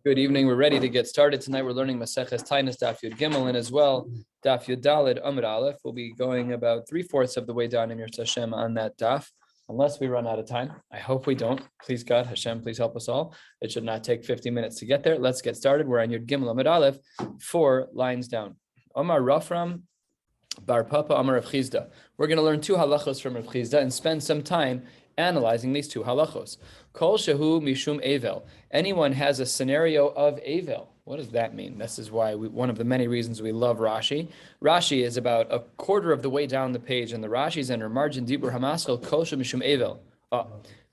Good evening. We're ready to get started. Tonight we're learning Maseches Taanis, Daf Yud Gimel, and as well Daf Yud Daled Amud Aleph. We'll be going about 3/4 of the way down in your Hashem on that daf, unless we run out of time. I hope we don't. Please God, Hashem, please help us all. It should not take 50 minutes to get there. Let's get started. We're on Yud Gimel Amud Aleph, 4 lines down. Omar Rafram Bar Papa Amar Rav Chizda. We're going to learn 2 halachos from Rav Chizda and spend some time analyzing these 2 halachos. Kol shehu mishum avel. Anyone has a scenario of avel. What does that mean? This is why one of the many reasons we love Rashi. Rashi is about a quarter of the way down the page, and the Rashi's under margin dibur hamaschel kol shehu mishum avel.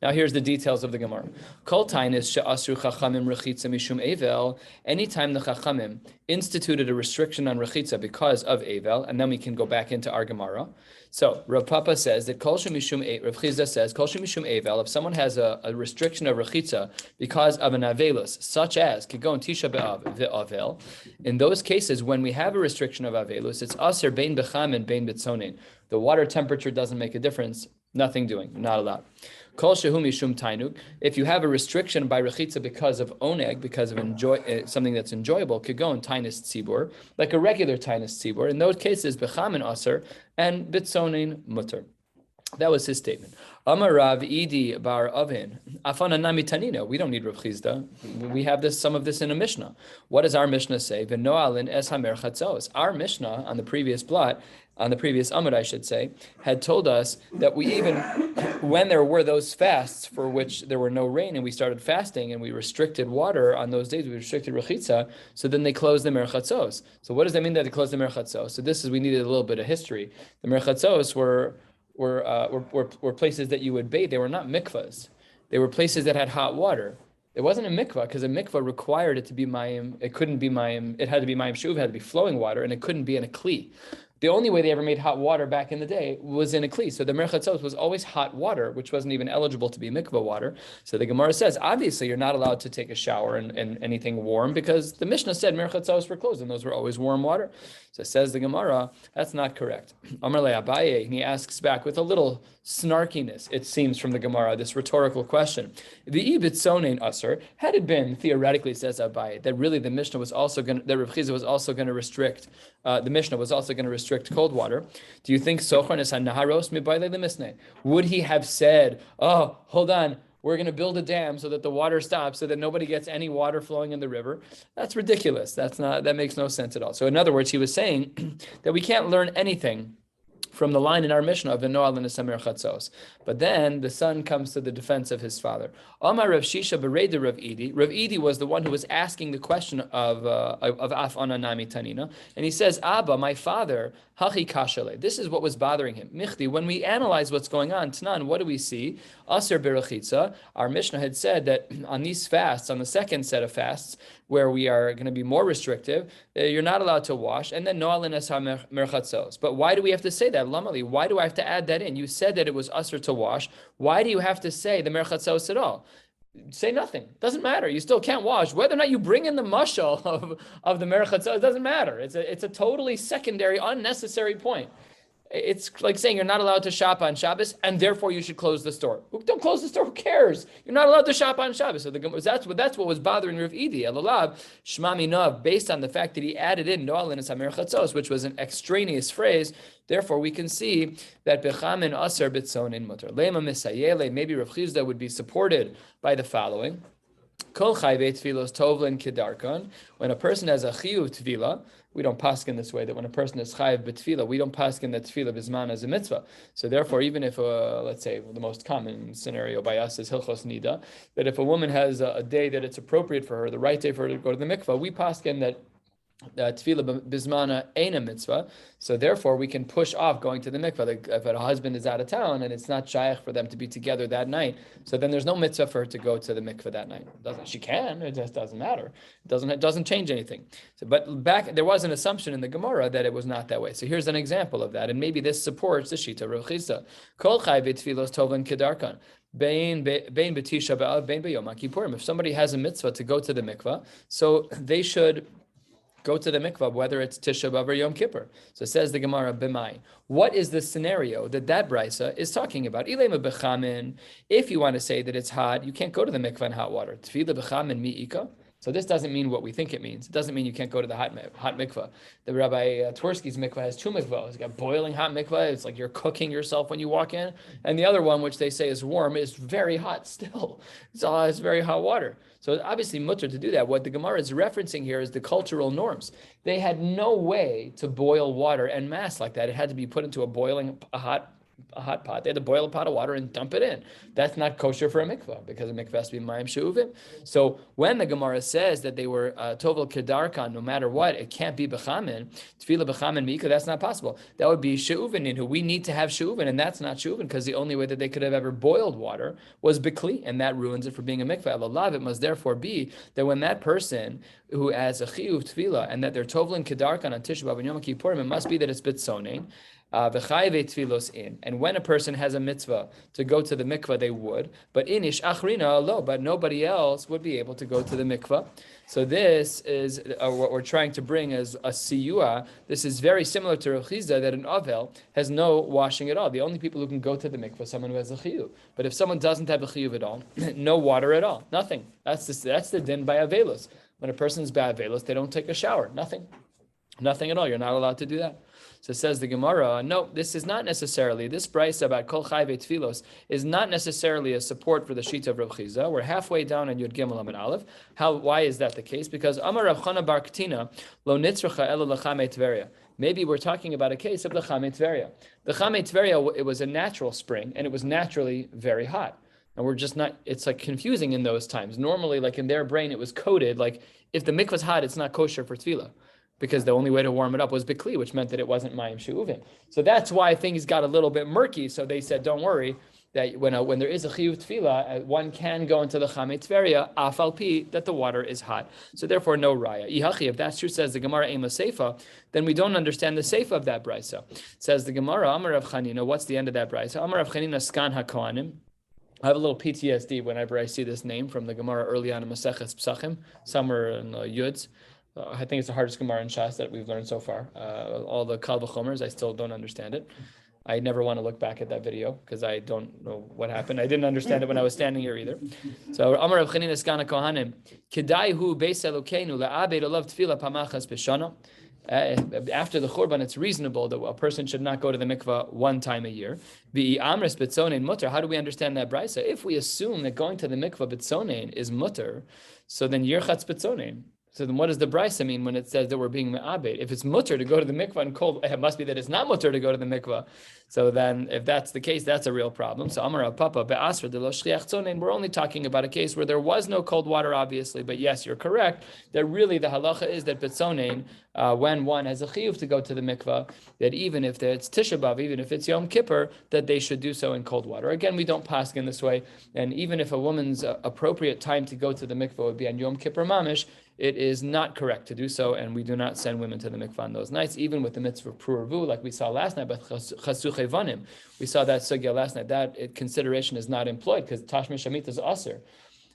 Now here's the details of the Gemara. Kol Taanis she'asru chachamim rechitza mishum avel. Anytime the chachamim instituted a restriction on rechitza because of avel, and then we can go back into our Gemara. So Rav Papa says that kol shemishum Rav Chizda says kol shemishum avel. If someone has a restriction of rechitza because of an avelus, such as kigon tisha b'av ve'avel, in those cases when we have a restriction of avelus, it's aser bein becham and bein bitzonin. The water temperature doesn't make a difference. Nothing doing. Not allowed. Kol shehu mishum tainug. If you have a restriction by rechitza because of oneg, because of something that's enjoyable, kigon tainis tzibur, like a regular tainis tzibur. In those cases, bechamin aser and bitzonin mutter. That was his statement. Amar Rav Idi bar Avin. Afana nami tanina. We don't need Rav Chizda. We have some of this in a Mishnah. What does our Mishnah say? V'noalin es hamer chatzos. Our Mishnah on the previous blot, on the previous Amud, I should say, had told us that we even, when there were those fasts for which there were no rain and we started fasting and we restricted water on those days, we restricted rechitza, so then they closed the merchatzos. So what does that mean that they closed the merchatzos? So this is, we needed a little bit of history. The merchatzos were places that you would bathe. They were not mikvahs. They were places that had hot water. It wasn't a mikvah because a mikvah required it to be mayim. It couldn't be mayim. It had to be mayim shuv. It had to be flowing water, and it couldn't be in a kli. The only way they ever made hot water back in the day was in a kli. So the merchatzos was always hot water, which wasn't even eligible to be mikvah water. So the Gemara says, obviously, you're not allowed to take a shower in anything warm because the Mishnah said merchatzos were closed, and those were always warm water. So says the Gemara, that's not correct. Amar le Abaye, and he asks back with a little snarkiness, it seems, from the Gemara, this rhetorical question. The ibitzonein aser, had it been, theoretically, says Abaye, that really the Mishnah was also going to, that Rav Chizda was also going to restrict, the Mishnah was also going to restrict cold water. Do you think Sochon is naharos mibayle lemisne? Would he have said, oh, hold on, we're going to build a dam so that the water stops, so that nobody gets any water flowing in the river? That's ridiculous. That makes no sense at all. So in other words, he was saying that we can't learn anything from the line in our Mishnah of V'noal l'nesamer chatzos. But then the son comes to the defense of his father. Amar Rav Shisha b'reida Rav Idi. Rav Idi was the one who was asking the question of af ananami tanina, and he says, Abba, my father, hachi kashale. This is what was bothering him. Michti. When we analyze what's going on, Tanan, what do we see? Aser berachitza. Our Mishnah had said that on these fasts, on the second set of fasts, where we are going to be more restrictive, you're not allowed to wash, and then no'alin es merchatzos. But why do we have to say that? Lamali, why do I have to add that in? You said that it was usher to wash. Why do you have to say the merchatzos at all? Say nothing. Doesn't matter. You still can't wash. Whether or not you bring in the mashal of the merchatzos, it doesn't matter. It's a totally secondary, unnecessary point. It's like saying you're not allowed to shop on Shabbos, and therefore you should close the store. Don't close the store. Who cares? You're not allowed to shop on Shabbos. So that's what was bothering Rav Idi. Elulav Shmami Nov, based on the fact that he added in Noalin es Hamer Chatzos, which was an extraneous phrase. Therefore, we can see that Bechamin Aser Bitzonin Mutter Lema Misayele. Maybe Rav Chizda would be supported by the following. Kol chayvei tfilos tovlin kedarkon. When a person has a chiyuv tvila, we don't paskin this way, that when a person is chayiv b'tfila, we don't paskin that tfila bisman as a mitzvah. So therefore, even if, let's say, the most common scenario by us is hilchos nida, that if a woman has a day that it's appropriate for her, the right day for her to go to the mikvah, we paskin that tefillah bismana ain't a mitzvah, so therefore we can push off going to the mikvah. Like if a husband is out of town and it's not shaykh for them to be together that night, so then there's no mitzvah for her to go to the mikvah that night. She can, it just doesn't matter. It doesn't change anything. So, but back there was an assumption in the Gemara that it was not that way. So here's an example of that, and maybe this supports the shita Rav Chizda. Kol chayv tfilos tovlan kedarkan. Bein b'tisha b'av, bein b'yom kippurim. If somebody has a mitzvah to go to the mikvah, so they should go to the mikvah, whether it's Tisha B'Av or Yom Kippur. So says the Gemara, B'mai. What is the scenario that brisa is talking about? Ilema b'chamin. If you want to say that it's hot, you can't go to the mikvah in hot water. Tefillah b'chamin mi'ika. So this doesn't mean what we think it means. It doesn't mean you can't go to the hot mikvah. The Rabbi Twersky's mikvah has two mikvahs. It's got boiling hot mikvah. It's like you're cooking yourself when you walk in. And the other one, which they say is warm, is very hot still. It's very hot water. So it's obviously mutter to do that. What the Gemara is referencing here is the cultural norms. They had no way to boil water en masse like that. It had to be put into a hot pot. They had to boil a pot of water and dump it in. That's not kosher for a mikvah because a mikvah has to be mayim she'uvim. So when the Gemara says that they were tovel kedarkan, no matter what, it can't be bechamin, tefillah bechamin mika, that's not possible. That would be she'uvin, who we need to have she'uvin, and that's not she'uvin because the only way that they could have ever boiled water was bikli, and that ruins it for being a mikvah. Elalav, it must therefore be that when that person who has a chiyuv tefillah and that they're tovelin kedarkan on Tisha B'av and Yom Kippurim, it must be that it's bitzonein. And when a person has a mitzvah to go to the mikvah, they would. But inish achrina lo, but nobody else would be able to go to the mikvah. So this is what we're trying to bring as a siyua. This is very similar to Rav Chizda, that an avel has no washing at all. The only people who can go to the mikvah, someone who has a chiyuv. But if someone doesn't have a chiyuv at all, no water at all, nothing. That's the din by avelus. When a person's by avelus, they don't take a shower. Nothing at all. You're not allowed to do that. So says the Gemara, no, this is not necessarily, this brayso about kol chayve tfilos is not necessarily a support for the shita of Rav Chizda. We're halfway down on Yud Gimel Amud Aleph. Why is that the case? Because Amar Rav Chana bar Ketina lo nitzracha elo lachame Tveria. Maybe we're talking about a case of the Chame Tveria. The Chame Tveria, it was a natural spring, and it was naturally very hot. And we're just not, it's like confusing in those times. Normally, like in their brain, it was coded, like if the mikvah's hot, it's not kosher for tefillah, because the only way to warm it up was bikli, which meant that it wasn't mayim she'uvin. So that's why things got a little bit murky. So they said, don't worry, that when there is a chiyuv tefillah, one can go into the Chame Tveria, afal pi, that the water is hot. So therefore, no raya. Ihachi, if that's true, says the Gemara ema seifa, then we don't understand the seifa of that brayso. Says the Gemara, Amar Rav Chanina, what's the end of that brayso? Amar Rav Chanina skan hakohanim. I have a little PTSD whenever I see this name from the Gemara early on in Maseches Psachim, somewhere in Yuds. I think it's the hardest Gemara in Shas that we've learned so far. All the Kal V'chomers, I still don't understand it. I never want to look back at that video because I don't know what happened. I didn't understand it when I was standing here either. So Amar Rav Chanina Skana Kohanim, Kedai hu beis Elokeinu la'abed olav tefillah pamachas b'shana. After the Churban, it's reasonable that a person should not go to the mikvah one time a year. Amres bitzonein mutter. How do we understand that brayso? If we assume that going to the mikvah bitzonein is mutter, so then yirchatz bitzonein. So then what does the brayso mean when it says that we're being me'abed? If it's mutter to go to the mikvah and cold, it must be that it's not mutter to go to the mikvah. So then if that's the case, that's a real problem. So Amar Papa be'asra de lo shliach tzonein, we're only talking about a case where there was no cold water, obviously. But yes, you're correct that really the halacha is that bitzonein, when one has a chiyuv to go to the mikvah, that even if it's Tisha B'av, even if it's Yom Kippur, that they should do so in cold water. Again, we don't pass in this way. And even if a woman's appropriate time to go to the mikvah would be on Yom Kippur mamish, it is not correct to do so, and we do not send women to the mikvah on those nights, even with the mitzvah of pru'ervu, like we saw last night, but chasuche vanim. We saw that sugya last night. That consideration is not employed because tashmish shamit is aser.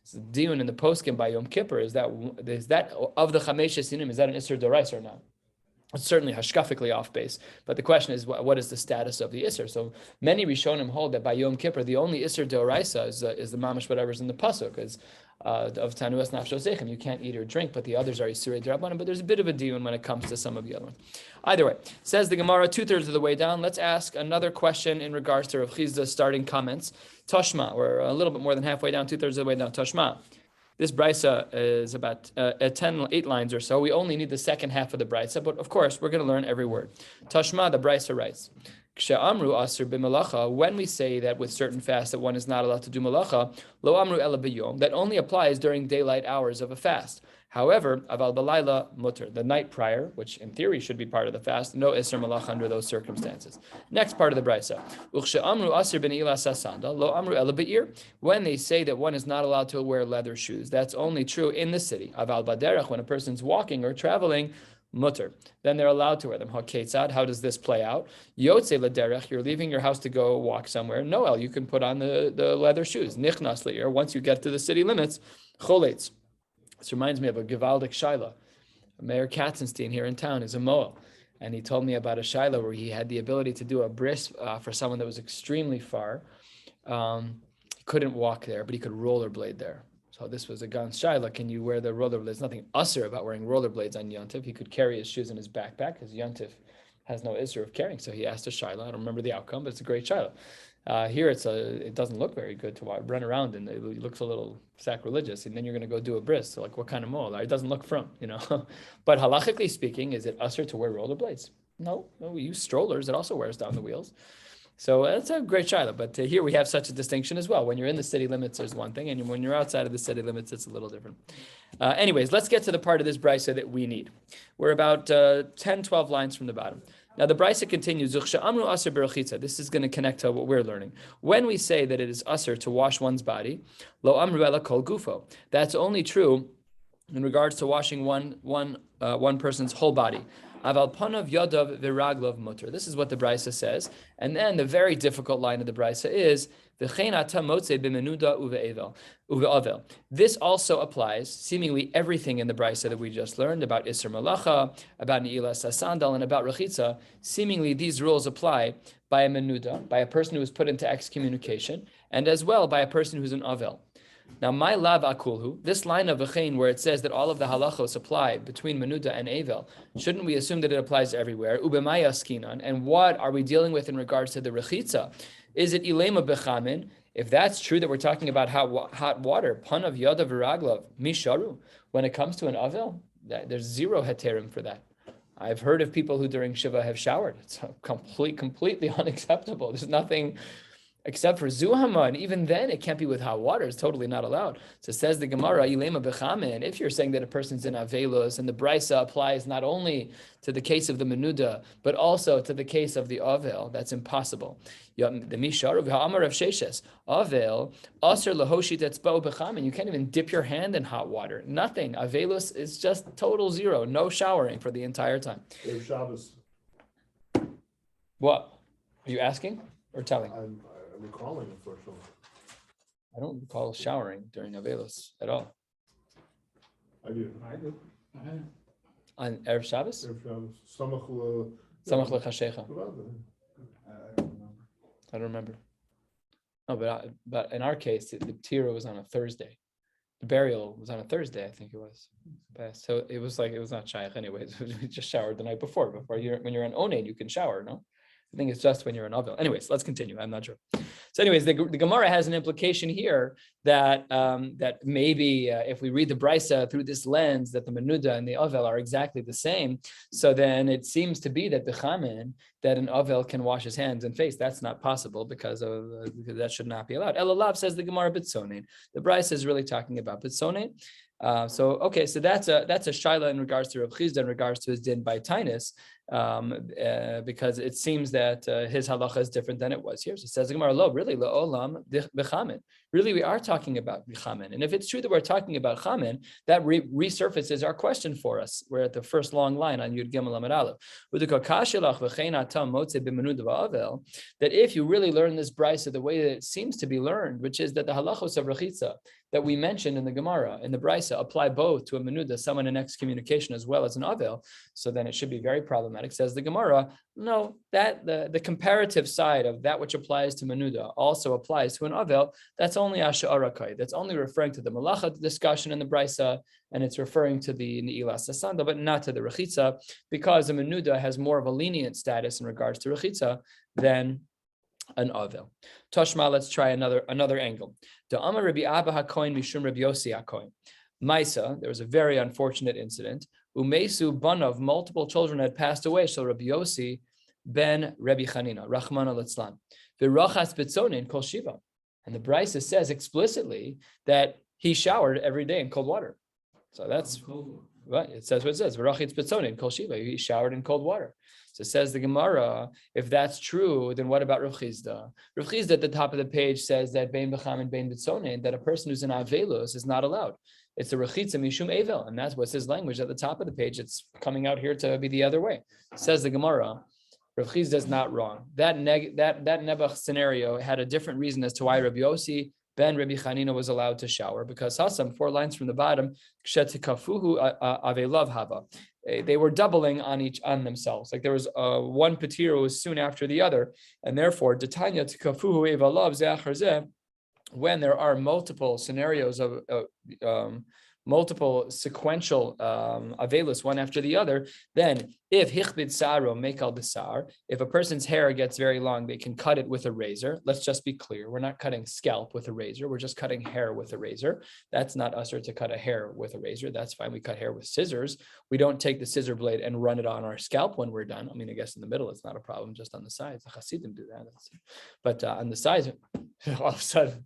So the diun in the poskim by Yom Kippur is that of the chamesh sinim, is that an isser d'oraisa or not? It's certainly hashkafically off base, but the question is, what is the status of the isser? So many Rishonim hold that by Yom Kippur, the only isser d'oraisa is the mamash whatever's in the pasuk, is of tanuas nafshosechem. You can't eat or drink, but the others are isurei d'rabbanan. But there's a bit of a diun when it comes to some of the other ones. Either way, says the Gemara 2/3 of the way down. Let's ask another question in regards to Rav Chizda's starting comments. Toshma, we're a little bit more than halfway down, 2/3 of the way down. Toshma. This brayso is about 8 lines or so. We only need the second half of the brayso, but of course, we're going to learn every word. Tashma, the brayso writes, Kshe'amru asur b'melacha, when we say that with certain fasts that one is not allowed to do melacha, lo amru ela b'yom, that only applies during daylight hours of a fast. However, aval b'layla mutter, the night prior, which in theory should be part of the fast, no isser melacha under those circumstances. Next part of the brayso, Ukshe'amru asur b'ne'ilas sasanda, lo amru ela b'ir, when they say that one is not allowed to wear leather shoes, that's only true in the city. Aval b'derech, when a person's walking or traveling, mutter, then they're allowed to wear them. Haketzad, how does this play out? Yotze lederech, you're leaving your house to go walk somewhere. Noel, you can put on the leather shoes. Nichnas le'ir, once you get to the city limits, choletz. This reminds me of a Gevaldik Shaila. Mayor Katzenstein here in town is a Moel. And he told me about a Shaila where he had the ability to do a bris for someone that was extremely far. He couldn't walk there, but he could rollerblade there. So this was a gan shaila. Can you wear the rollerblades? There's nothing usher about wearing rollerblades on Yontif. He could carry his shoes in his backpack because Yontif has no isser of carrying. So he asked a shaila. I don't remember the outcome, but it's a great shaila. Here it doesn't look very good to run around and it looks a little sacrilegious. And then you're going to go do a bris. So like what kind of mole? It doesn't look from, But halachically speaking, is it usher to wear rollerblades? No, we use strollers. It also wears down the wheels. So that's a great shaila, but here we have such a distinction as well. When you're in the city limits, there's one thing, and when you're outside of the city limits, it's a little different. Anyways, let's get to the part of this brisa that we need. We're about 10, 12 lines from the bottom. Now the brisa continues. This is going to connect to what we're learning. When we say that it is usher to wash one's body, lo amru ela kol gufo. That's only true in regards to washing one person's whole body. Aval panav yadav v'raglav mutter. This is what the brisa says, and then the very difficult line of the brisa is v'chein ata motzei b'menuda uve'avel. This also applies seemingly everything in the brisa that we just learned about isser malacha, about ni'ilas sandal, and about rechitza. Seemingly these rules apply by a menuda, by a person who is put into excommunication, and as well by a person who's an avel. Now, my lav akulhu, this line of v'chein where it says that all of the halachos apply between menuda and avel, shouldn't we assume that it applies everywhere? Ubemaya skinan, and what are we dealing with in regards to the rechitza? Is it ilema bechamin? If that's true that we're talking about hot water, panav yadav v'raglav misharu. When it comes to an avel, there's zero heterim for that. I've heard of people who during Shiva have showered. It's completely unacceptable. There's nothing except for zuhama, and even then it can't be with hot water. It's totally not allowed. So says the Gemara, ilema bechamin. If you're saying that a person's in avelus, and the brisa applies not only to the case of the menuda, but also to the case of the avel, that's impossible. The mishar of ha'amar of sheshes avel aser lahoshit etzbo bechamin. You can't even dip your hand in hot water. Nothing. Avelus is just total zero. No showering for the entire time. Shabbos. What are you asking or telling? I'm recalling it for sure. I don't recall showering during Avelos at all. I do. On Erev Shabbos? Erev Shabbos. Samach lechashecha. I don't remember. No, but in our case, the tira was on a Thursday. The burial was on a Thursday, I think it was. So it was not shaykh anyways. We just showered the night before. When you're on Onaid, you can shower, no? I think it's just when you're an Avel. Anyways, let's continue. I'm not sure. So anyways, the Gemara has an implication here that that maybe if we read the Brisa through this lens, that the Menuda and the Avel are exactly the same. So then it seems to be that B'chamin, that an Avel can wash his hands and face. That's not possible because that should not be allowed. Elalav says the Gemara Bitzonin. The Brisa is really talking about Bitzonin. So that's a shaila in regards to Rav Chizda in regards to his din by Taanis, because it seems that his halacha is different than it was here. So it says Gemara, lo, really, le'olam b'chamin. Really, we are talking about b'chamin. And if it's true that we're talking about chamin, that resurfaces our question for us. We're at the first long line on Yud Gimel Amud Aleph. That if you really learn this brisa the way that it seems to be learned, which is that the halachos of rechitza that we mentioned in the Gemara, in the brisa, apply both to a menuda, someone in excommunication, as well as an avel, so then it should be very problematic. Says the Gemara, no, that the comparative side of that which applies to menuda also applies to an avel. That's only asha'arakai. That's only referring to the malacha discussion in the brisa, and it's referring to the ni'ilas sasanda, but not to the rechitza, because a menuda has more of a lenient status in regards to rechitza than an avel. Toshma, let's try another angle. Da'amar Rabbi Abba HaKohen Mishum Rabbi Yossi HaKohen. Maisa, there was a very unfortunate incident. Umesu Banav, multiple children had passed away. So Rabbi Yossi ben Rabbi Chanina, Rachmana Litzlan. V'rachas Bitzonin Kol Shiva. And the Brisa says explicitly that he showered every day in cold water. So that's right. It says what it says. V'rachitz Bitzonin Kol Shiva. He showered in cold water. So says the Gemara, if that's true, then what about Rav Chizda? Rav Chizda at the top of the page says that Bein B'cham and Bein Bitzonin, that a person who's in Avelus is not allowed. It's a Rechitza Mishum Evel, and that's what's his language at the top of the page. It's coming out here to be the other way. Says the Gemara, Rav Chizda is not wrong. That Nebuch scenario had a different reason as to why Rabbi Yossi ben Rabbi Chanina was allowed to shower, because Hassam, 4 lines from the bottom, Kshetikafuhu Avelav Hava. They were doubling on themselves. Like there was one patir was soon after the other, and therefore Detanya Tikafuhu Evalav Zeachar Zeh when there are multiple scenarios of multiple sequential avelus one after the other, then if hichbid saro mekal besar, if a person's hair gets very long, they can cut it with a razor. Let's just be clear. We're not cutting scalp with a razor. We're just cutting hair with a razor. That's not usher to cut a hair with a razor. That's fine. We cut hair with scissors. We don't take the scissor blade and run it on our scalp when we're done. I mean, I guess in the middle, it's not a problem. Just on the sides, the Hasidim do that. But on the sides, all of a sudden,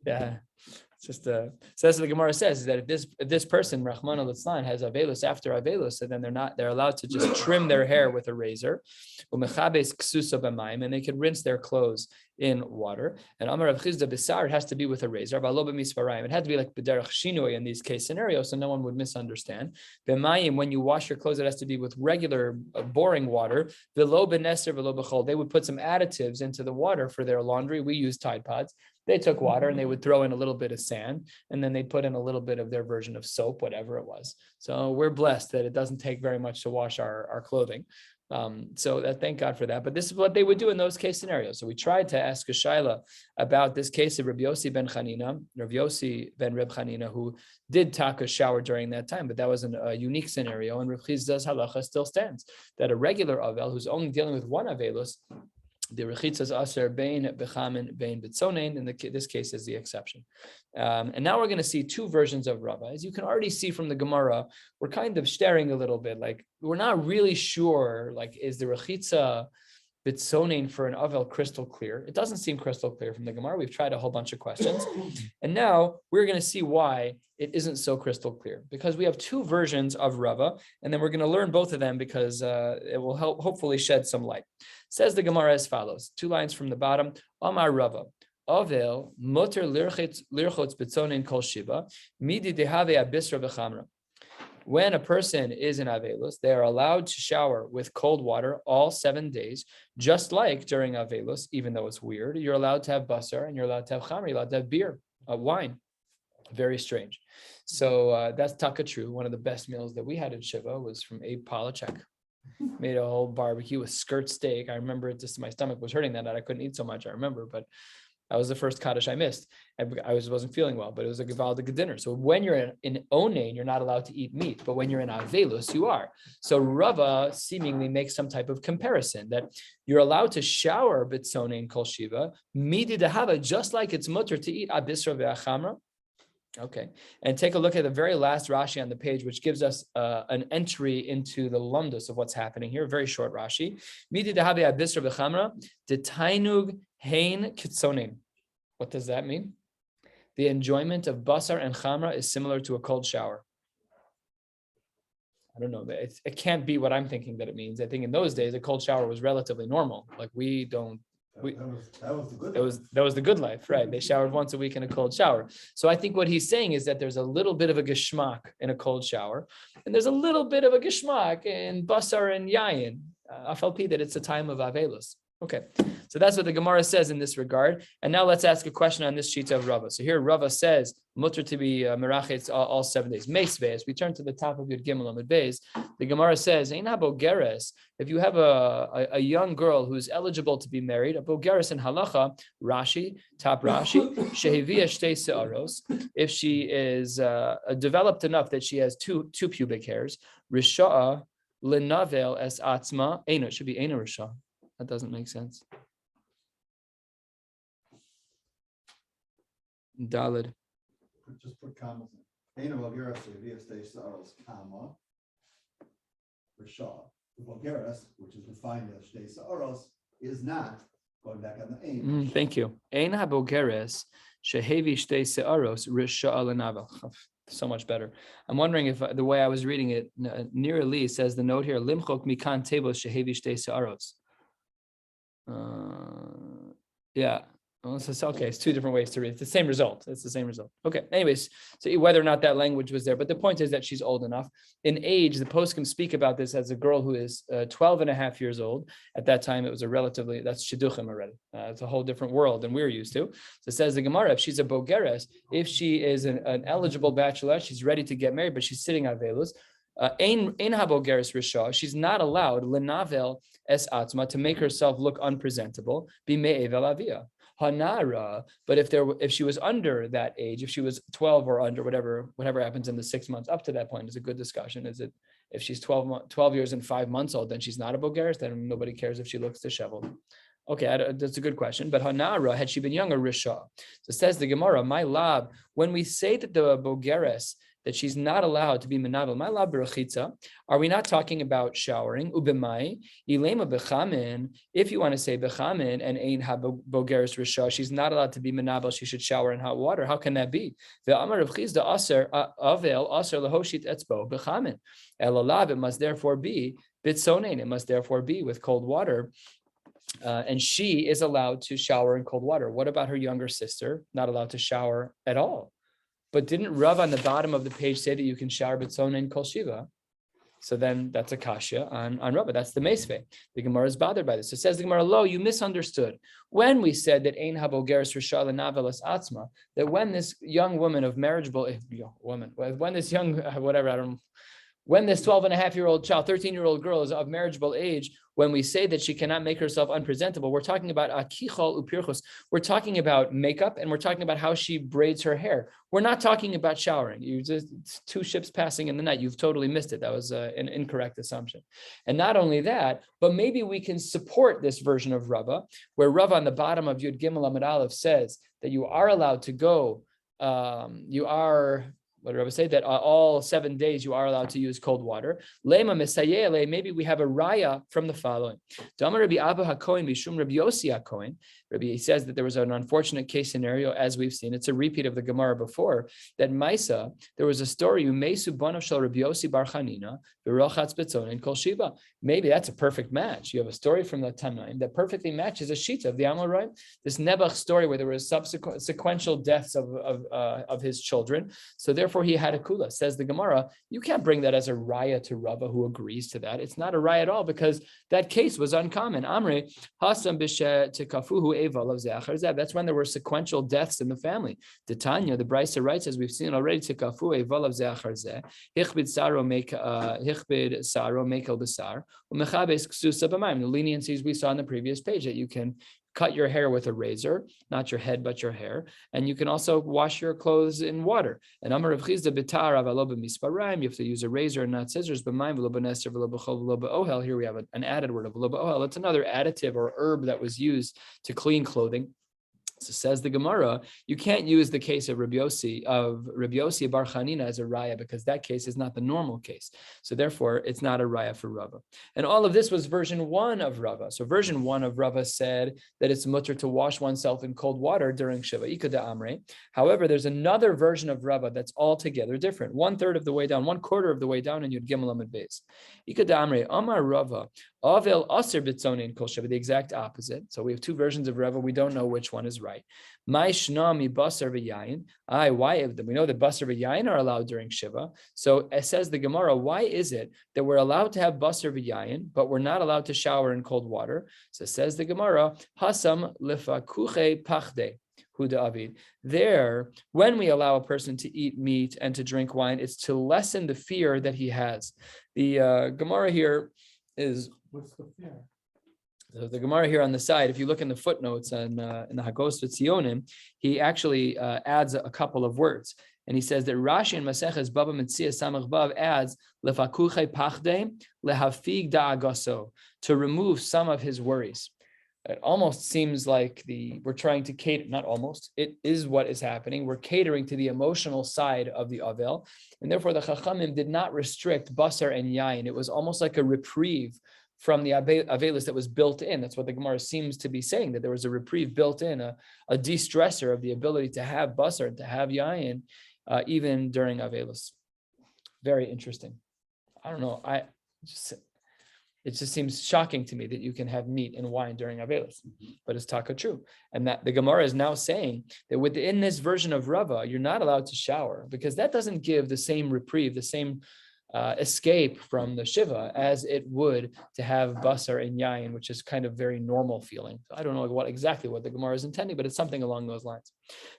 yeah. It's just so that's what the Gemara says, is that if this person, Rahman al-Islan, has avelus after avelus, so then they're allowed to just trim their hair with a razor, and they can rinse their clothes in water. And Amar Rav Chizda Bisar, it has to be with a razor. It had to be like b'derech shinoi in these case scenarios, so no one would misunderstand. B'mayim, when you wash your clothes, it has to be with regular boring water. V'lo b'neser v'lo b'chol. They would put some additives into the water for their laundry. We use Tide Pods. They took water and they would throw in a little bit of sand, and then they put in a little bit of their version of soap, whatever it was. So we're blessed that it doesn't take very much to wash our clothing. So thank God for that. But this is what they would do in those case scenarios. So we tried to ask a shaila about this case of Rabbi Yossi ben Chanina, Rabbi Yossi ben Reb Chanina, who did take a shower during that time, but that was a unique scenario. And Rav Chizda's halacha still stands that a regular avel who's only dealing with one avelus, the rechitzas aser bein bechamin bein bitzonein, in this case is the exception. And now we're going to see two versions of Rava. As you can already see from the Gemara, we're kind of staring a little bit, like we're not really sure, like is the rechitza bitzonein for an avel crystal clear? It doesn't seem crystal clear from the Gemara. We've tried a whole bunch of questions. And now we're going to see why it isn't so crystal clear, because we have two versions of Rava, and then we're going to learn both of them because it will help hopefully shed some light. Says the Gemara as follows, 2 lines from the bottom. Amar Rava, Avel muter lirchotz bitzonein kol shiva, midi dehave abisra v'chamra. When a person is in avelus, they are allowed to shower with cold water all 7 days, just like during avelus, even though it's weird. You're allowed to have basar and you're allowed to have chamra, you're allowed to have beer, wine. Very strange. So that's taka true. One of the best meals that we had in Shiva was from Abe Polachek. Made a whole barbecue with skirt steak. I remember it, just my stomach was hurting that night. I couldn't eat so much, I remember, but that was the first Kaddish I missed. I wasn't feeling well, but it was a Gevaldig dinner. So when you're in Onein, you're not allowed to eat meat, but when you're in Avelus, you are. So Rava seemingly makes some type of comparison that you're allowed to shower Bitzonein Kol Shiva, midi dehava, just like it's mutter to eat Abisra ve'achamra. Okay, and take a look at the very last Rashi on the page, which gives us an entry into the lumdus of what's happening here. Very short Rashi. Midi dehabe abisra v'chamra detainug hein kitzonim. What does that mean? The enjoyment of basar and chamra is similar to a cold shower. I don't know. It can't be what I'm thinking that it means. I think in those days, a cold shower was relatively normal. Like we don't. That was the good. That was the good life, right? They showered once a week in a cold shower. So I think what he's saying is that there's a little bit of a geschmack in a cold shower, and there's a little bit of a geschmack in basar and yayin. Afalpi that it's a time of avelus. Okay, so that's what the Gemara says in this regard. And now let's ask a question on this sheet of Rava. So here Rava says mutter to be merachetz all 7 days. Meisve, as we turn to the top of Yud Gimel Amud Beis, the Gemara says, Ein habogeres, if you have a young girl who's eligible to be married, a bogeres in halacha, Rashi, top Rashi, shehivia shtei se'aros, if she is developed enough that she has two pubic hairs, risha'a lenavel es atzma, Eina, it should be Eina risha. That doesn't make sense. Dalid. Just put commas in. Eina vulgaris shehivia shtei se'aros, comma, risha'a. The vulgaris, which is defined as shtei se'aros, is not going back on the ain. Thank you. Ein habogeres shehevi shtei se'aros risha'a lenavel. So much better. I'm wondering if the way I was reading it, nearly says the note here, limchok mikan tebos shehevi shtei se'aros. Yeah. Well, okay, it's 2 different ways to read. It's the same result. It's the same result. Okay. Anyways, so whether or not that language was there, but the point is that she's old enough. In age, the poskim speak about this as a girl who is 12 and a half years old. At that time, it was that's shidduchim already. It's a whole different world than we're used to. So it says the Gemara, if she's a bogeres, if she is an eligible bachelorette, she's ready to get married, but she's sitting on velus. Ein habogeres risha, she's not allowed lenavel es atzma, to make herself look unpresentable, be me'evel avia. Hanara, but if she was under that age, if she was 12 or under, whatever happens in the 6 months up to that point is a good discussion. Is it if she's 12 years and 5 months old, then she's not a bogeres, then nobody cares if she looks disheveled. Okay, that's a good question. But Hanara, had she been younger, Risha. So says the Gemara, my lab, when we say that the bogeres, that she's not allowed to be menavel, my lab berachitza, are we not talking about showering? Ubemai, ilema bechamin, if you want to say bechamin and ein ha bogeres Risha, she's not allowed to be menavel, she should shower in hot water. How can that be? The Amar of Chizda aser, avel, aser lahoshit etzbo, bechamin. Elalav, it must therefore be, bitzonein, it must therefore be with cold water. And she is allowed to shower in cold water. What about her younger sister? Not allowed to shower at all. But didn't Rav on the bottom of the page say that you can shower b'tzona in kol shiva? So then that's a kasha on Rav. That's the meisvei. The Gemara is bothered by this. So it says the Gemara, lo, you misunderstood. When we said that ein habogeres risha lenavelas atzma, that when this young woman of marriageable woman, when this young when this 12-and-a-half-year-old child, 13-year-old girl is of marriageable age, when we say that she cannot make herself unpresentable, we're talking about akichol upirchos. We're talking about makeup, and we're talking about how she braids her hair. We're not talking about showering. You just two ships passing in the night. You've totally missed it. That was an incorrect assumption. And not only that, but maybe we can support this version of Rava, where Rava on the bottom of Yud Gimel Amud Aleph says that you are allowed to go. What did Rabbi say? That all 7 days you are allowed to use cold water. Lema mesayele. Maybe we have a raya from the following. Damar Rabbi Abba HaKohen b'shum Rabbi Yossi HaKohen. Rabbi says that there was an unfortunate case scenario, as we've seen. It's a repeat of the Gemara before. That Maisa, there was a story. Umeisu banav shel Rabbi Yossi bar Chanina v'rochatz betzon in kol shiva. Maybe that's a perfect match. You have a story from the Tanaim that perfectly matches a shita of the Amoraim. This Nebuch story where there was sequential deaths of his children. So therefore, he had a kula. Says the Gemara, you can't bring that as a raya to Rava who agrees to that. It's not a raya at all because that case was uncommon. Amre hasam b'she tekafuhu eva of ze'achar zeh. That's when there were sequential deaths in the family. The Tanya, the Brisa writes, as we've seen already, tekafu eva of ze'achar zeh. Hichbid saro mekel b'sar u'mechabes ksusa b'mayim. The leniencies we saw on the previous page that you can cut your hair with a razor, not your head, but your hair. And you can also wash your clothes in water. And Amar Rav Chizda b'tar avalo b'misparayim, you have to use a razor and not scissors, b'mayim v'lo b'neser v'lo b'chol v'lo b'ohel. Here we have an added word of v'lo b'ohel. It's another additive or herb that was used to clean clothing. So says the Gemara, you can't use the case of Rabbi Yossi bar Chanina as a raya because that case is not the normal case. So therefore, it's not a raya for Rava. And all of this was version 1 of Rava. So version 1 of Rava said that it's mutter to wash oneself in cold water during Shiva. Ika da Amre. However, there's another version of Rava that's altogether different. 1/3 of the way down, 1/4 of the way down, and Yud Gimel Amud Beis. Ika da Amre. Amar Rava. Avel aser b'tzonin kol shiva, the exact opposite. So we have two versions of Rava. We don't know which one is right. My shnami basar v'yayin. Why? We know that basar v'yayin are allowed during Shiva. So it says the Gemara, why is it that we're allowed to have basar v'yayin, but we're not allowed to shower in cold water? So it says the Gemara, hasam lefakuche pachde. There, when we allow a person to eat meat and to drink wine, it's to lessen the fear that he has. The Gemara here is. What's the fear? So the Gemara here on the side, if you look in the footnotes and in the Hagos V'Tzionim, he actually adds a couple of words. And he says that Rashi in Maseches Baba Metzia Samach Bav adds lefakuche pachde lehafig da'agaso, to remove some of his worries. It almost seems like we're trying to cater, not almost, it is what is happening. We're catering to the emotional side of the Avel. And therefore the Chachamim did not restrict Basar and Yain. It was almost like a reprieve from the Avelis that was built in. That's what the Gemara seems to be saying, that there was a reprieve built in, a de-stressor of the ability to have Basar and to have Yain, even during Avelis. Very interesting. I don't know. It just seems shocking to me that you can have meat and wine during Avelis, but it's taka true. And that the Gemara is now saying that within this version of Rava, you're not allowed to shower because that doesn't give the same reprieve, the same escape from the Shiva as it would to have basar and yayin, which is kind of very normal feeling. So I don't know exactly what the Gemara is intending, but it's something along those lines.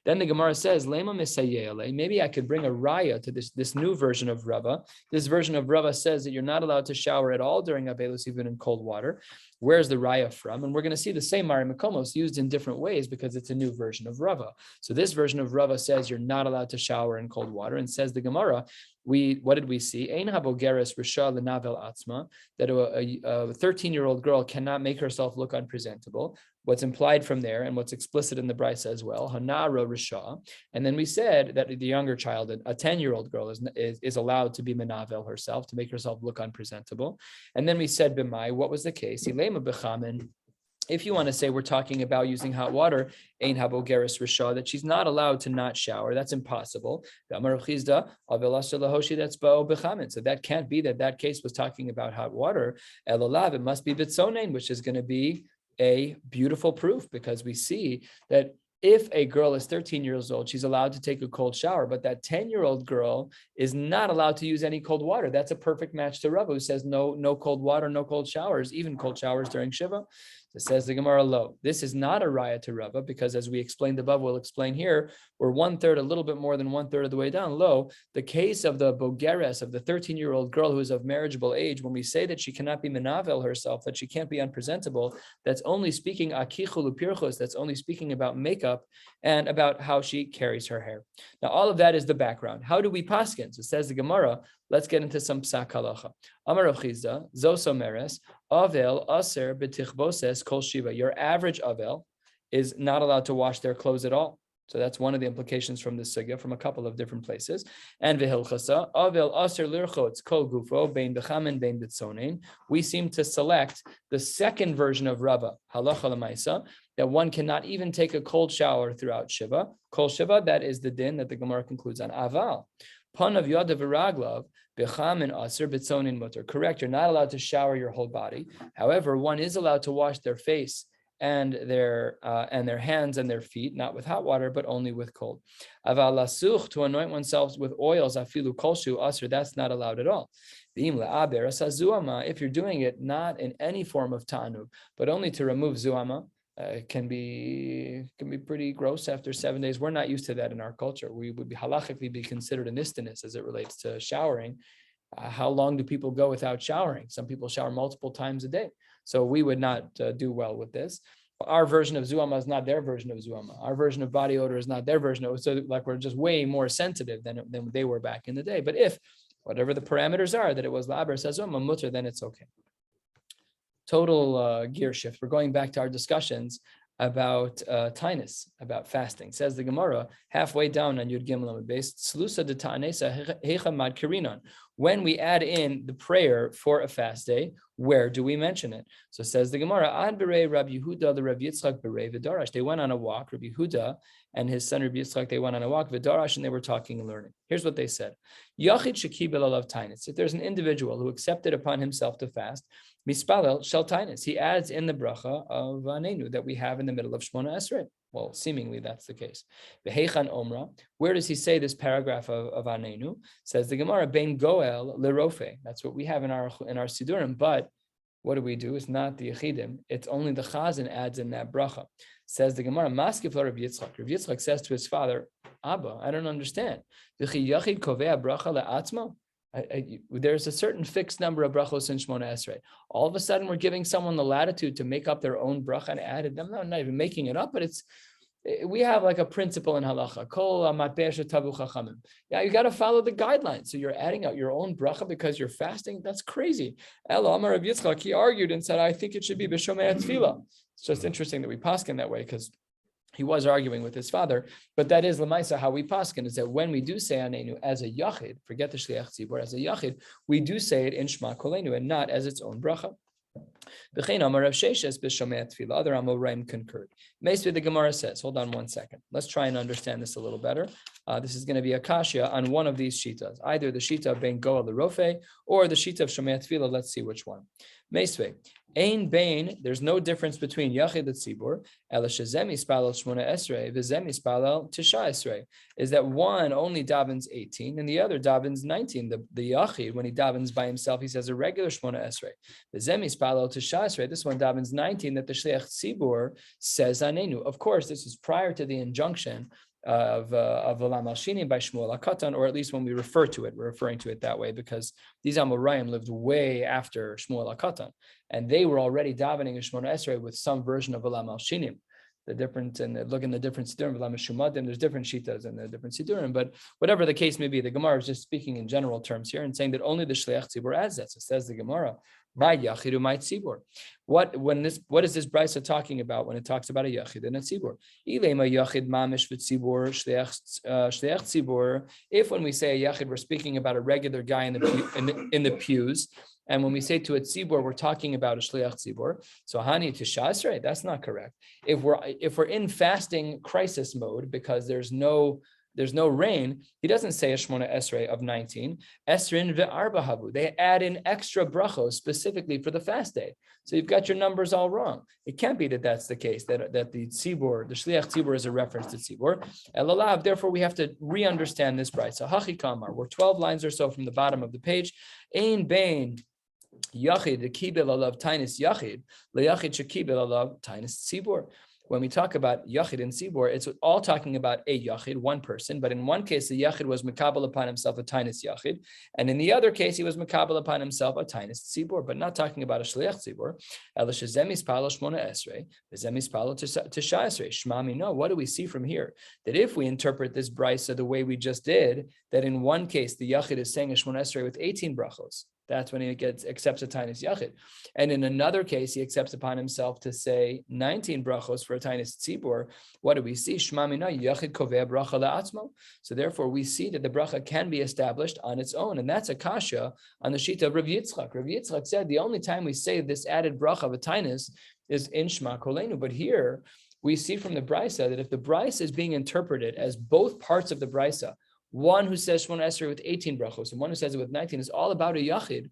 Then the Gemara says, Lema misayele, maybe I could bring a raya to this new version of Rava. This version of Rava says that you're not allowed to shower at all during Abelus, even in cold water. Where's the raya from? And we're going to see the same Mari Makomos used in different ways because it's a new version of Rava. So this version of Rava says you're not allowed to shower in cold water, and says the Gemara, what did we see? Ein habogeres risha lenavel atzma, that a 13-year-old girl cannot make herself look unpresentable. What's implied from there and what's explicit in the Brisa as well, hanara risha. And then we said that the younger child, a 10-year-old girl, is allowed to be menavel herself, to make herself look unpresentable. And then we said b'mai, what was the case? Ilema b'chamen. If you want to say we're talking about using hot water, ein habogeres risha, that she's not allowed to not shower, that's impossible. So that can't be that case was talking about hot water. Elolav, it must be bitzonein, which is going to be a beautiful proof, because we see that if a girl is 13 years old, she's allowed to take a cold shower, but that 10-year-old girl is not allowed to use any cold water. That's a perfect match to Rava, who says no cold water, no cold showers, even cold showers during Shiva. It says the Gemara, lo, this is not a raya to Rava, because as we explained above, we'll explain here, we're 1/3, a little bit more than 1/3 of the way down. Lo, the case of the bogeres, of the 13-year-old girl who is of marriageable age, when we say that she cannot be menavel herself, that she can't be unpresentable, that's only speaking akichul upirchos, that's only speaking about makeup and about how she carries her hair. Now, all of that is the background. How do we paskin? So it says the Gemara, let's get into some psak halacha. Amar Rav Chizda, zos omeres, avel aser betichboses kol shiva. Your average avel is not allowed to wash their clothes at all. So that's one of the implications from this sugya, from a couple of different places. And v'hilchasa, avel aser lirchotz kol gufo, bein bechamen, bein bitzonein. We seem to select the second version of Rava, halacha l'maisa, that one cannot even take a cold shower throughout Shiva. Kol Shiva, that is the din that the Gemara concludes on. Aval, panav yadav v'raglav, bechamen aser bitzonein mutter. Correct, you're not allowed to shower your whole body. However, one is allowed to wash their face and their hands and their feet, not with hot water, but only with cold. Aval lasuch, to anoint oneself with oils, afilu kolshu aser, that's not allowed at all. If you're doing it not in any form of ta'anug, but only to remove zuama, it can be pretty gross after 7 days. We're not used to that in our culture. We would be halachically be considered a nistinus as it relates to showering. How long do people go without showering? Some people shower multiple times a day. So we would not do well with this. Our version of zuama is not their version of zuama. Our version of body odor is not their version of it. So like we're just way more sensitive than they were back in the day. But if whatever the parameters are, that it was la'aber sazuma mutter, then it's okay. Total gear shift. We're going back to our discussions about Taanis, about fasting. Says the Gemara, halfway down on Yud Gimel Amud Beis, Slusa de Taanesa Heicha Mad Kirinon. When we add in the prayer for a fast day, where do we mention it? So says the Gemara, Ad Berei Rabbi Yehuda, the Rabbi Yitzchak Berei V'darash. They went on a walk. Rabbi Yehuda and his son Rabbi Yitzchak, they went on a walk, V'darash, and they were talking and learning. Here's what they said. Yachid shekibel alav Taanis. If there's an individual who accepted upon himself to fast, Mispalel shel Taanis. He adds in the bracha of Anenu that we have in the middle of Shmona Esrei. Well, seemingly that's the case. V'heichan omra. Where does he say this paragraph of Anenu? Says the Gemara, Ben Goel lerofe. That's what we have in our Sidurim. But what do? It's not the Yechidim. It's only the Chazan adds in that bracha. Says the Gemara, Maskif Rabbi Yitzchak. Rabbi Yitzchak says to his father, Abba, I don't understand. Yachid kovea bracha le'atzmo. There's a certain fixed number of brachos in Shmona Esrei. All of a sudden, we're giving someone the latitude to make up their own bracha and add it. I'm not even making it up, but we have like a principle in halacha. Kol matbe'esha tavu chachamim. Yeah, you got to follow the guidelines. So you're adding out your own bracha because you're fasting. That's crazy. Elo Amar Rav Yitzchak, he argued and said, I think it should be b'shomei tefillah. It's just interesting that we paskin that way because he was arguing with his father, but that is l'maisa how we paskin, is that when we do say anenu as a yachid, forget the shliach tzibur, as a yachid, we do say it in shma kolenu and not as its own bracha. Other Amoraim concurred. Basically, the Gemara says, hold on 1 second. Let's try and understand this a little better. This is going to be a kashya on one of these shitas, either the shita of Ben Goel Lerofe or the shita of Shomei Tefillah. Let's see which one. Meisvei, Ein Bain, there's no difference between Yachid and Tzibur, Ela Shezem Yispalel Shmona Esrei, V'Zem Yispalel Tisha Esrei, is that one only davens 18 and the other davens 19. The Yachid, when he davens by himself, he says a regular Shmona Esrei. V'Zem Yispalel Tisha Esrei, this one davens 19 that the Shliach Tzibur says Anenu. Of course, this is prior to the injunction of Olam Al-Shini by Shmuel HaKatan, or at least when we refer to it, we're referring to it that way because these Amoraim lived way after Shmuel HaKatan, and they were already davening a Shmona Esrei with some version of Olam Al-Shini. The different, and look in the different Sidurim, Olam Shumadim, there's different Shitas and the different Sidurim, but whatever the case may be, the Gemara is just speaking in general terms here and saying that only the Shliach Tzibur adds that. So says the Gemara, my Yachidu, my Tzibur. What is this Brisa talking about when it talks about a Yachid and a Tzibur? Ilema Yachid Mamish v'Tzibur Shliach Tzibur. If when we say a Yachid, we're speaking about a regular guy in the pews, and when we say to a Tzibur, we're talking about a Shliach Tzibur. So Hani Tisha Esrei, that's not correct. If we're in fasting crisis mode because there's no rain, he doesn't say a Shmona Esrei of 19. Esrin ve'arba havu. They add in extra brachos specifically for the fast day. So you've got your numbers all wrong. It can't be that that's the case, that the Tzibur, the Shliach Tzibur is a reference to Tzibur. Elalav, therefore we have to re-understand this brayso. So Hachi Kamar, we're 12 lines or so from the bottom of the page. Ein Bain Yachid, the Kibel alav Taanis Yachid, LeYachid Shekibel alav Taanis Tzibur. When we talk about Yachid and Tzibur, it's all talking about a Yachid, one person, but in one case, the Yachid was Mekabel upon himself a Taanis Yachid, and in the other case, he was Mekabel upon himself a Taanis Tzibur, but not talking about a Shliach Tzibur. Ela Shezem Yispalel Shmona Esrei, V'Zem Yispalel Tisha Esrei. Shmami, no, what do we see from here? That if we interpret this brisa the way we just did, that in one case, the Yachid is saying a Shmona Esrei with 18 brachos. That's when he accepts a Taanis Yachid. And in another case, he accepts upon himself to say 19 brachos for a Taanis Tzibur. What do we see? Shema mina Yachid kovea bracha la'atzmo. So therefore, we see that the bracha can be established on its own. And that's a kasha on the sheet of Rav Yitzchak. Rav Yitzchak said the only time we say this added bracha of a Taanis is in Shema Kolenu. But here, we see from the brisa that if the brisa is being interpreted as both parts of the brisa, one who says Shmona Esrei with 18 brachos and one who says it with 19 is all about a Yachid,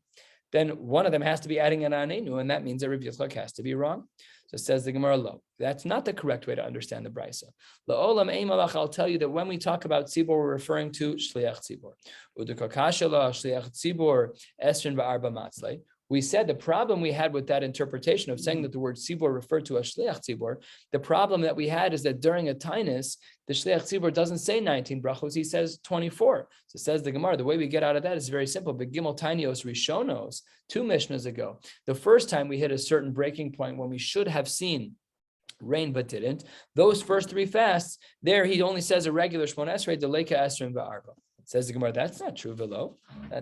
then one of them has to be adding an Anenu, and that means that Rabbi Yitzchak has to be wrong. So says the Gemara, lo. That's not the correct way to understand the Brisa. La'olam ein malach, I'll tell you that when we talk about Tzibur, we're referring to Shliach Tzibur. Udukakashala Shliach Tzibur Esrin va'arba matzlei. We said the problem we had with that interpretation of saying that the word tzibur referred to a shliach tzibur, the problem that we had is that during a Taanis, the shliach tzibur doesn't say 19 brachos, he says 24. So says the Gemara, the way we get out of that is very simple. Begimel Tainios Rishonos, 2 Mishnahs ago, the first time we hit a certain breaking point when we should have seen rain but didn't, those first 3 fasts, there he only says a regular Shmona Esrei, Deleka Esrim Va'arba. Says the Gemara, that's not true, Velo.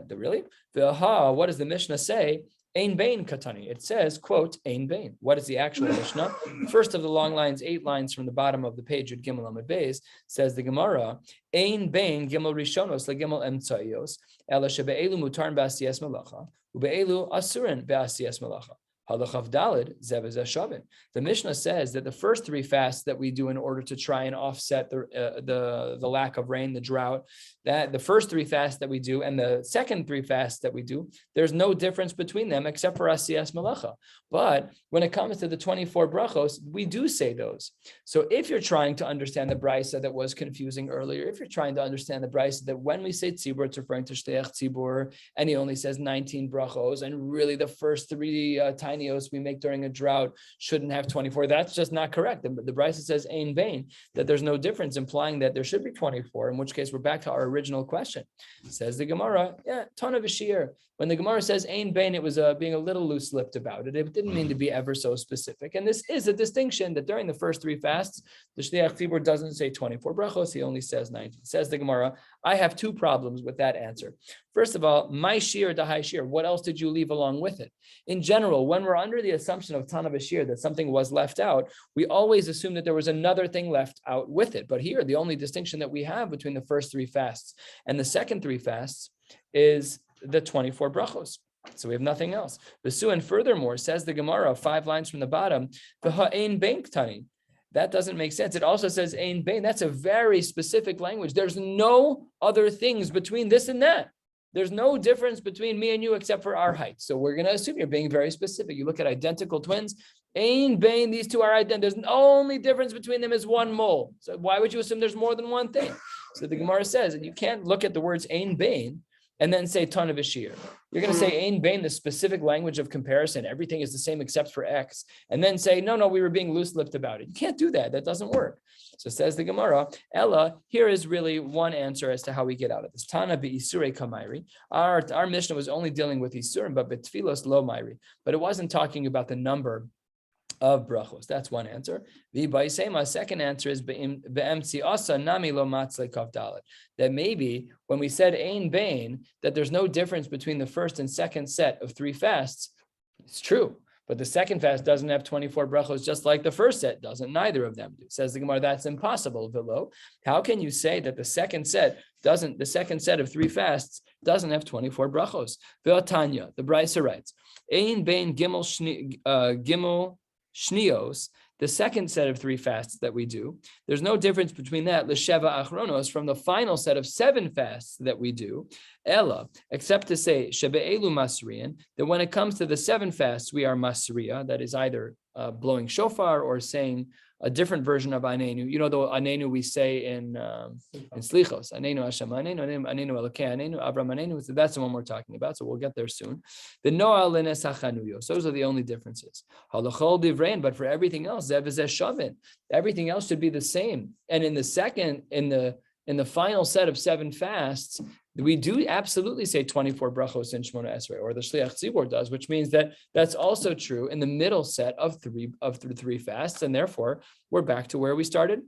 Really? V'aha, what does the Mishnah say? Ein Bain Katani. It says, quote, Ein Bain. What is the actual Mishnah? First of the long lines, 8 lines from the bottom of the page at Gimel Amud Beis, says the Gemara, Ein Bain Gimel Rishonos LeGimel Emtzayos, Ela shebe'elu mutarn ba'asiyas malacha, ube'elu asurin ba'asiyas malacha. The Mishnah says that the first 3 fasts that we do in order to try and offset the lack of rain, the drought, that the first 3 fasts that we do and the second 3 fasts that we do, there's no difference between them except for asiyas malacha. But when it comes to the 24 brachos, we do say those. So if you're trying to understand the brisa that was confusing earlier, if you're trying to understand the brisa that when we say tzibur, it's referring to shliach tzibur, and he only says 19 brachos, and really the first 3 tinios we make during a drought shouldn't have 24. That's just not correct. The brisa says ein bain, that there's no difference, implying that there should be 24, in which case we're back to our original question. Says the Gemara, ton of a shiur. When the Gemara says ein bain, it was being a little loose-lipped about it. It didn't mean to be ever so specific. And this is a distinction that during the first 3 fasts, the shliach tzibur doesn't say 24 brachos, he only says 19. Says the Gemara, I have 2 problems with that answer. First of all, my shiur dahai shiur, what else did you leave along with it? In general, when we're under the assumption of ton of a shiur, that something was left out, we always assume that there was another thing left out with it. But here, the only distinction that we have between the first 3 fasts and the second 3 fasts is the 24 brachos. So we have nothing else. And furthermore, says the Gemara, 5 lines from the bottom, ein bain ktani. That doesn't make sense. It also says ein bain. That's a very specific language. There's no other things between this and that. there's no difference between me and you except for our height. So we're going to assume you're being very specific. You look at identical twins, Ein Bain, these two are identical. There's the only difference between them is 1 mole. So why would you assume there's more than one thing? So the Gemara says that you can't look at the words Ein Bain and then say ton of a shiur. You're going to say Ein Bain, the specific language of comparison. Everything is the same except for X. And then say, no, we were being loose-lipped about it. You can't do that. That doesn't work. So says the Gemara, Ella, here is really one answer as to how we get out of this. Tana be-isurei kamairi. Our Mishnah was only dealing with isurim, but betfilos lo mairi. But it wasn't talking about the number of brachos. That's one answer. V'baisema, second answer is be'emtzi asa nami lo matzle kav dalet. That maybe when we said ein bain, that there's no difference between the first and second set of 3 fasts. It's true. But the second fast doesn't have 24 brachos, just like the first set doesn't. Neither of them do. Says the Gemara, that's impossible, Vilo. How can you say that the second set of 3 fasts doesn't have 24 brachos? Tanya, the Brisa writes, Ein Bain Gimel Shnios, the second set of 3 fasts that we do, there's no difference between that, L'Sheva Achronos, from the final set of 7 fasts that we do, Ella, except to say, Shebe'elu Masriyan, that when it comes to the 7 fasts, we are Masriya, that is either blowing shofar or saying a different version of Anenu. You know the Anenu we say in Slichos, Anenu Hashem, Anenu Elokei, Anenu Avram Anenu. So that's the one we're talking about. So we'll get there soon. The Noah Lenes Hachanuyos. Those are the only differences. Halachol Divrein, but for everything else, Zev is Shavin. Everything else should be the same. And in the final set of 7 fasts, we do absolutely say 24 brachos in Shmona Esrei, or the Shliach Tzibor does, which means that that's also true in the middle set of three fasts, and therefore we're back to where we started.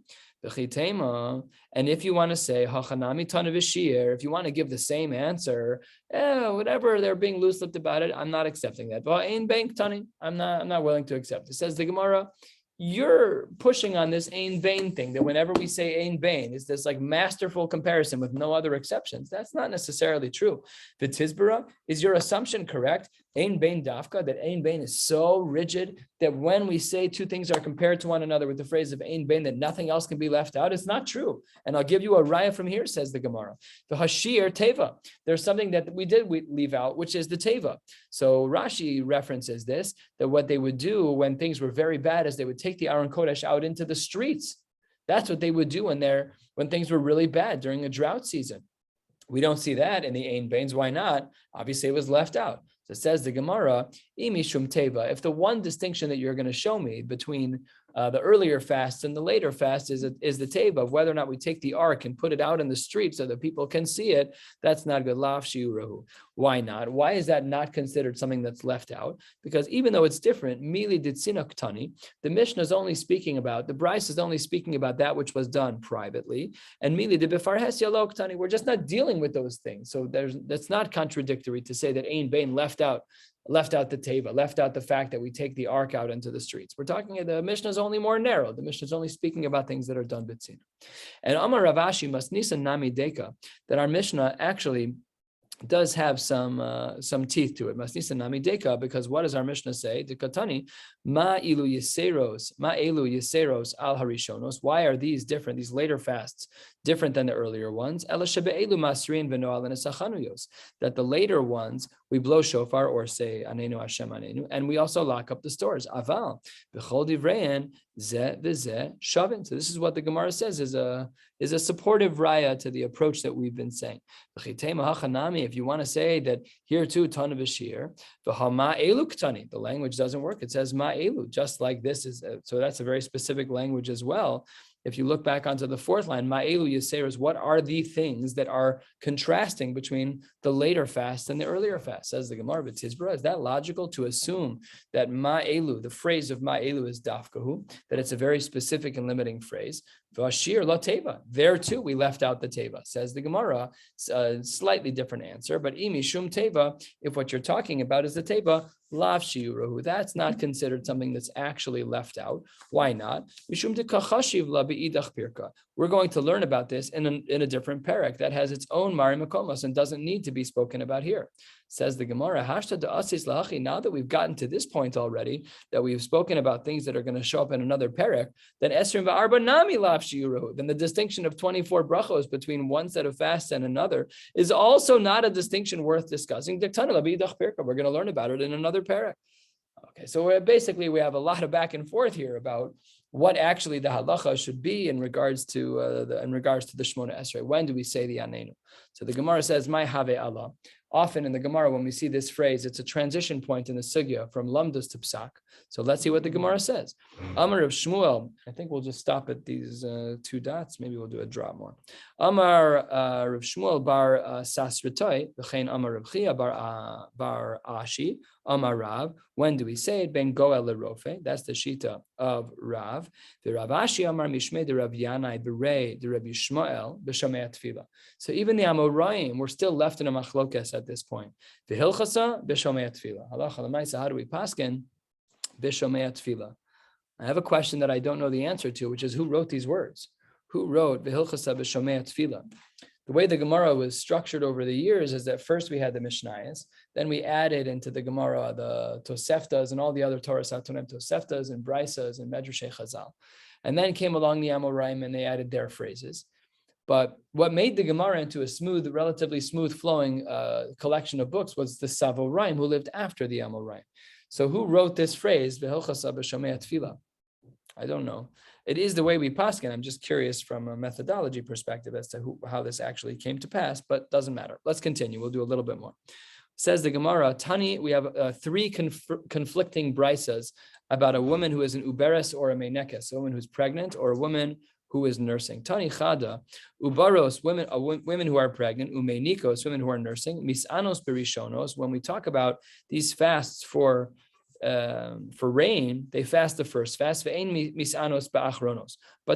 And if you want to say hachanami ton of shiur, if you want to give the same answer, whatever, they're being loose-lipped about it, I'm not accepting that. But ein bank tani, I'm not willing to accept. It says the Gemara, you're pushing on this ein bain thing, that whenever we say ein bain, is this like masterful comparison with no other exceptions. That's not necessarily true. The Tizbara, is your assumption correct? Ein bain dafka, that ein bain is so rigid that when we say 2 things are compared to one another with the phrase of ein bain, that nothing else can be left out. It's not true. And I'll give you a raya from here, says the Gemara. The hashir teva, there's something that we leave out, which is the teva. So Rashi references this, that what they would do when things were very bad is they would take the Aron Kodesh out into the streets. That's what they would do when things were really bad during a drought season. We don't see that in the ein bains. Why not? Obviously, it was left out. So it says the Gemara, imishum teva. If the one distinction that you're going to show me between the earlier fast and the later fast is the teva of whether or not we take the ark and put it out in the street so that people can see it, that's not good. Lav shiurahu. Why not? Why is that not considered something that's left out? Because even though it's different, mili ditzinok tani, the Mishnah is only speaking about, the Bryce is only speaking about that which was done privately, and mili de befarhes yalok tani, we're just not dealing with those things. So that's not contradictory to say that ein bain left out the teva, left out the fact that we take the ark out into the streets. We're talking, the Mishnah is only more narrow. The Mishnah is only speaking about things that are done b'tzina. And Amar Ravashi must nisan nami deka, that our Mishnah actually does have some teeth to it. Masnisa nami deka, because what does our Mishnah say? Dekatani, ma elu yeseros al harishonos. Why are these different? These later fasts different than the earlier ones? Ela shebe'elu masrin v'noal nesachanuyos. That the later ones we blow shofar or say Anenu Hashem Anenu, and we also lock up the stores. Aval b'chol divrein zeh v'zeh shavin. So this is what the Gemara says is a supportive raya to the approach that we've been saying. If you want to say that here too ton of a shiur, v'hama elu ktani, the language doesn't work. It says ma elu, just like this is. So that's a very specific language as well. If you look back onto the 4th line, ma'elu yaseros, what are the things that are contrasting between the later fast and the earlier fast? Says the Gemara, but Tizbra, is that logical to assume that ma'elu, the phrase of ma'elu is dafkahu, that it's a very specific and limiting phrase? Vashir la teva. There too, we left out the teva. Says the Gemara, slightly different answer, but imi shum teva, if what you're talking about is the teva, lav shiurahu. That's not considered something that's actually left out. Why not? Mishum dekachashiv la beidach pirka. We're going to learn about this in a different parak that has its own mari makomos and doesn't need to be spoken about here. Says the Gemara, Hashta de asis lahachi. Now that we've gotten to this point already, that we've spoken about things that are going to show up in another parak, then esrim va'arba nami lav shiurahu. Then the distinction of 24 brachos between one set of fasts and another is also not a distinction worth discussing. We're going to learn about it in another parak. Okay, so we have a lot of back and forth here about what actually the halacha should be in regards to the Shmona Esrei. When do we say the Anenu? So the Gemara says, "My have Allah." Often in the Gemara, when we see this phrase, it's a transition point in the sugya from lamdus to psak. So let's see what the Gemara says. Amar of Shmuel. I think we'll just stop at these 2 dots. Maybe we'll do a drop more. Amar Rav Shmuel bar Sasritoi, v'chein Amar Rav Chia bar Ashi. Amar Rav. When do we say it? Ben Goel lerofe. That's the shita of Rav. The Rav Ashi Amar Mishmei de Rav Yanai berei de Rav Yishmael b'shamei tefillah. So even the Amoraim, we're still left in a machlokes at this point. V'hilchasa b'shamei tefillah. Halacha l'maisa. How do we paskin b'shamei tefillah? I have a question that I don't know the answer to, which is who wrote these words? Who wrote v'hilchasa b'shamei tefillah? The way the Gemara was structured over the years is that first we had the Mishnayos, then we added into the Gemara the Toseftas and all the other Torah Satonim Toseftas and Brisas and Medrashei Chazal. And then came along the Amoraim and they added their phrases. But what made the Gemara into a relatively smooth flowing collection of books was the Savoraim who lived after the Amoraim. So who wrote this phrase, V'hilchasa b'shamei tefillah? I don't know. It is the way we paskin. I'm just curious from a methodology perspective as to how this actually came to pass, but doesn't matter. Let's continue. We'll do a little bit more. Says the Gemara, Tani, we have 3 conflicting brisas about a woman who is an uberes or a menekes, a woman who's pregnant or a woman who is nursing. Tani chada, ubaros, women who are pregnant, umenikos, women who are nursing, misanos berishonos. When we talk about these fasts for rain, they fast the first fast, but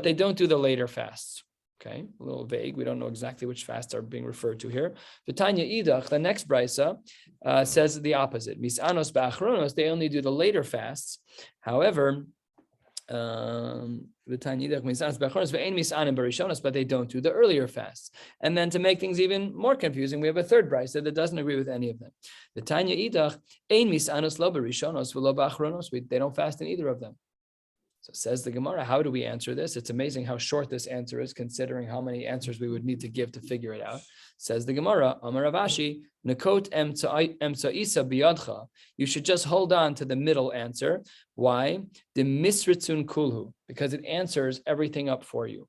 they don't do the later fasts. Okay, a little vague. We don't know exactly which fasts are being referred to here. V'tanya idach, the next brisa says the opposite. Misanos ba'achronos, they only do the later fasts. However, but they don't do the earlier fasts. And then to make things even more confusing, we have a third brisa that doesn't agree with any of them. They don't fast in either of them. So says the Gemara, how do we answer this? It's amazing how short this answer is, considering how many answers we would need to give to figure it out. Says the Gemara, Amar Rav Ashi, Nekot emtsa'isa biyadcha. You should just hold on to the middle answer. Why? The misritzun kulhu, because it answers everything up for you.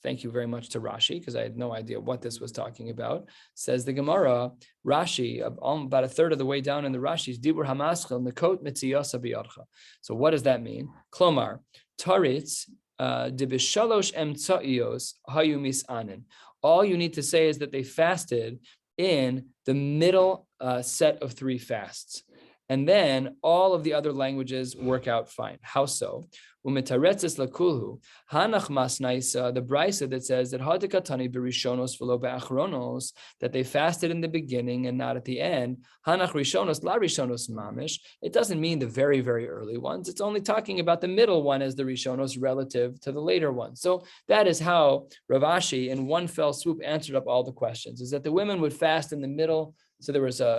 Thank you very much to Rashi, because I had no idea what this was talking about. Says the Gemara, Rashi, about a third of the way down in the Rashi's, Dibur hamaschel nekot mitziyasa biyadcha. So what does that mean? Klomar, taritz dibishalosh emtsa'iyos hayu misanin. All you need to say is that they fasted in the middle set of 3 fasts. And then all of the other languages work out fine. How so? Umetaretzes lakulhu hanach masnaisa, the brisa that says that hadikatani berishonos v'lo be'achronos, that they fasted in the beginning and not at the end. Hanach rishonos la rishonos mamish. It doesn't mean the very, very early ones. It's only talking about the middle one as the rishonos relative to the later one. So that is how Rav Ashi in one fell swoop answered up all the questions, is that the women would fast in the middle. So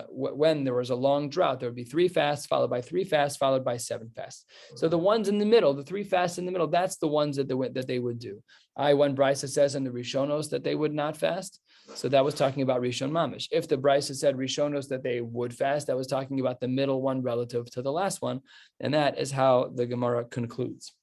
when there was a long drought, there would be 3 fasts followed by 3 fasts followed by 7 fasts. So the ones in the middle, the 3 fasts in the middle, that's the ones that they would do. One brisa says in the Rishonos that they would not fast. So that was talking about Rishon Mamish. If the brisa said Rishonos that they would fast, that was talking about the middle one relative to the last one. And that is how the Gemara concludes.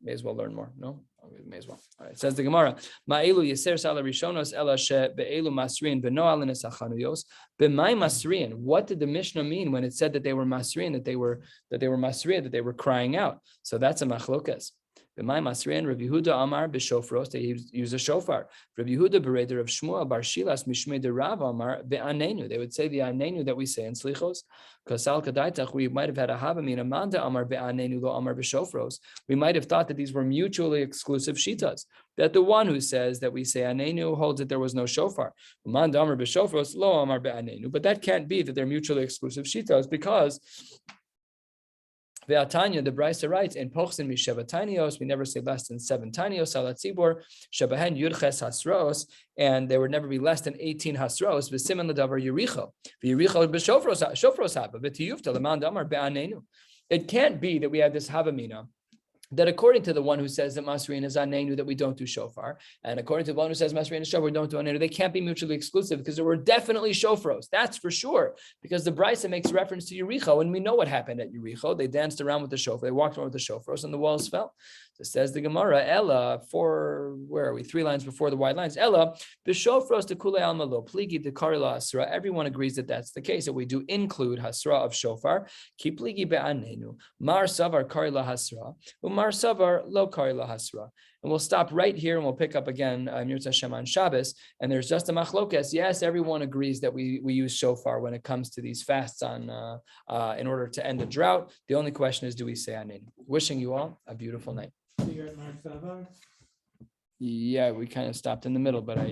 May as well learn more, no? May as well. All right. It says the Gemara, Ma'ilu Yeser Sala Rishonos Ela She Be'elu Masriin Benoal Nesachanuyos B'may Masriin. What did the Mishnah mean when it said that they were Masriin, that they were Masriin, that they were crying out? So that's a machlokas. B'may Masrian, Rabbi Yehuda Amar b'shofros. They use a shofar. Rabbi Yehuda bereder of Shmuel bar Shilas mishmei de Rav Amar be'anenu. They would say the anenu that we say in slichos. Kasal kadaitach. We might have had a havamina manda Amar be'anenu lo Amar b'shofros. We might have thought that these were mutually exclusive shitas. That the one who says that we say anenu holds that there was no shofar. Manda Amar b'shofros lo Amar be'anenu. But that can't be that they're mutually exclusive shitas because Ve'atanya, the Brisa writes, in Pochsin Misheva Tanios, we never say less than 7 Tanios, Salat Tzibor, Shebahen Yudches Hasros, and there would never be less than 18 Hasros, V'simen L'davar Yericho, V'yericho B'shofros Haba, V'tiyuvta L'man Damar Be'anenu. It can't be that we have this Havamina, that according to the one who says that Masrin is Anenu, that we don't do shofar, and according to the one who says Masrin is shofar, we don't do Anenu, they can't be mutually exclusive because there were definitely shofros. That's for sure, because the Brisa makes reference to Yericho, and we know what happened at Yericho. They danced around with the shofar, they walked around with the shofros, and the walls fell. So says the Gemara, Ella, where are we? 3 lines before the white lines. Ella, b'shofros de kule alma lo pligi de karila hasra. Everyone agrees that that's the case, that we do include hasra of shofar. Ki pligi be'anenu, mar savar karila hasra, Mar Savar lo karila hasra. And we'll stop right here and we'll pick up again Mirza Hashem on Shabbos. And there's just a machlokes. Yes, everyone agrees that we use shofar when it comes to these fasts in order to end a drought. The only question is, do we say anin? Wishing you all a beautiful night. So you're at Mar Savar? Yeah, we kind of stopped in the middle, but I